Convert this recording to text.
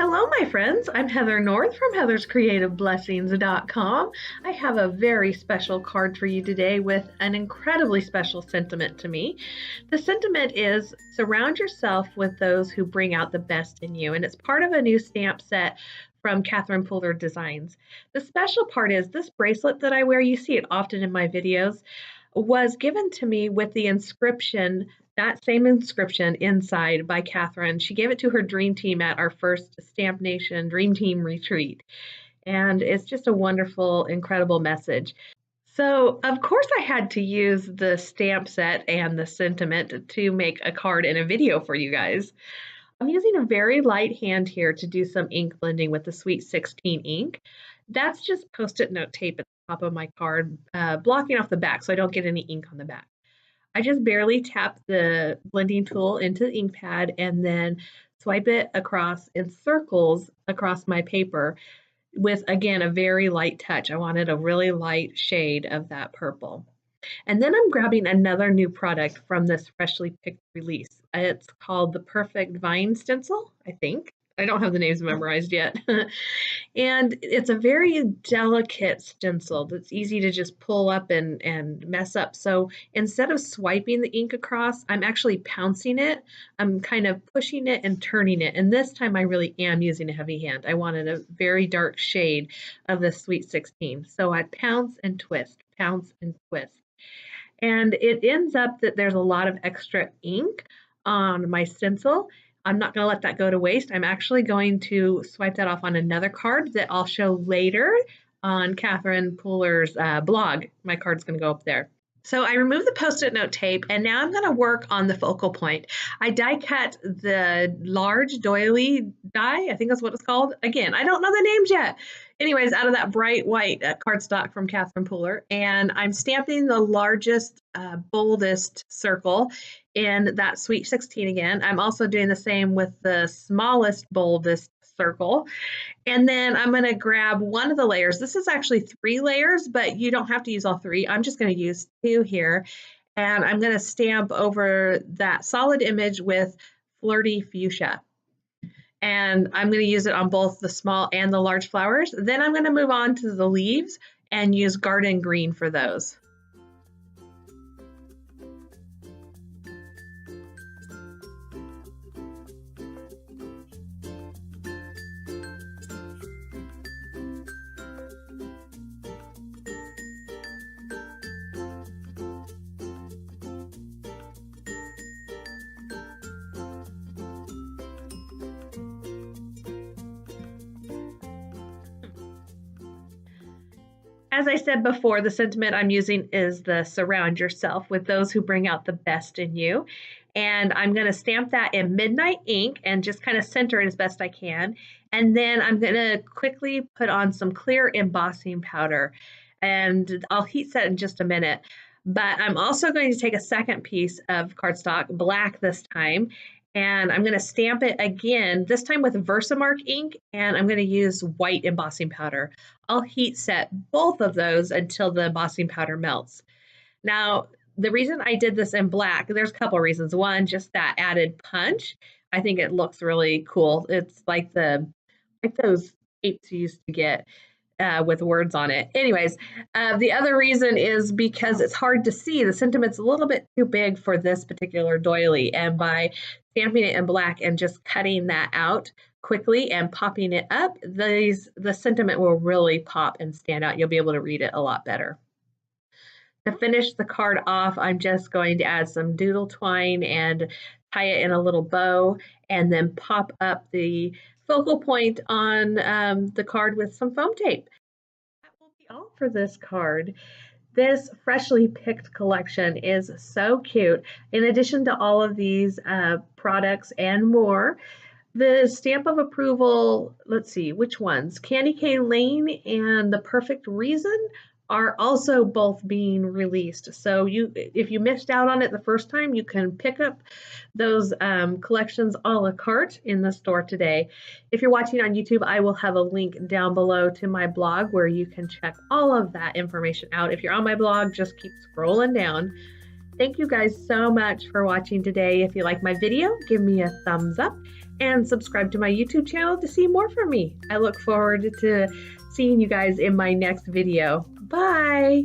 Hello, my friends. I'm Heather North from heatherscreativeblessings.com. I have a very special card for you today with an incredibly special sentiment to me. The sentiment is surround yourself with those who bring out the best in you, and it's part of a new stamp set from Catherine Pooler Designs. The special part is this bracelet that I wear, you see it often in my videos, was given to me with the inscription, that same inscription inside by Catherine. She gave it to her dream team at our first Stamp Nation Dream Team retreat. And it's just a wonderful, incredible message. So, of course, I had to use the stamp set and the sentiment to make a card and a video for you guys. I'm using a very light hand here to do some ink blending with the Sweet 16 ink. That's just Post-it note tape at the top of my card, blocking off the back so I don't get any ink on the back. I just barely tap the blending tool into the ink pad and then swipe it across in circles across my paper with, again, a very light touch. I wanted a really light shade of that purple. And then I'm grabbing another new product from this freshly picked release. It's called the Perfect Vine Stencil, I think. I don't have the names memorized yet. And it's a very delicate stencil that's easy to just pull up and mess up. So instead of swiping the ink across, I'm actually pouncing it. I'm kind of pushing it and turning it. And this time I really am using a heavy hand. I wanted a very dark shade of the Sweet 16. So I pounce and twist, pounce and twist. And it ends up that there's a lot of extra ink on my stencil. I'm not going to let that go to waste. I'm actually going to swipe that off on another card that I'll show later on Catherine Pooler's blog. My card's going to go up there. So I removed the Post-it note tape, and now I'm going to work on the focal point. I die cut the large doily die, I think that's what it's called. Again, I don't know the names yet. Anyways, out of that bright white cardstock from Catherine Pooler, and I'm stamping the largest, boldest circle in that Sweet 16 again. I'm also doing the same with the smallest, boldest circle. And then I'm going to grab one of the layers. This is actually 3 layers, but you don't have to use all 3. I'm just going to use 2 here. And I'm going to stamp over that solid image with Flirty Fuchsia. And I'm going to use it on both the small and the large flowers. Then I'm going to move on to the leaves and use Garden Green for those. As I said before, the sentiment I'm using is the surround yourself with those who bring out the best in you. And I'm going to stamp that in Midnight ink and just kind of center it as best I can. And then I'm going to quickly put on some clear embossing powder. And I'll heat set in just a minute. But I'm also going to take a second piece of cardstock, black this time, and I'm going to stamp it again, this time with Versamark ink, and I'm going to use white embossing powder. I'll heat set both of those until the embossing powder melts. Now, the reason I did this in black, there's a couple of reasons. One, just that added punch. I think it looks really cool. It's like those tapes you used to get with words on it. Anyways, the other reason is because it's hard to see. The sentiment's a little bit too big for this particular doily, and by stamping it in black and just cutting that out quickly and popping it up, the sentiment will really pop and stand out. You'll be able to read it a lot better. To finish the card off, I'm just going to add some doodle twine and tie it in a little bow, and then pop up the focal point on the card with some foam tape. That will be all for this card. This freshly picked collection is so cute. In addition to all of these products and more, the stamp of approval, let's see, which ones? Candy Cane Lane and The Perfect Reason are also both being released. So if you missed out on it the first time, you can pick up those collections a la carte in the store today. If you're watching on YouTube, I will have a link down below to my blog where you can check all of that information out. If you're on my blog, just keep scrolling down. Thank you guys so much for watching today. If you like my video, give me a thumbs up. and subscribe to my YouTube channel to see more from me. I look forward to seeing you guys in my next video. Bye!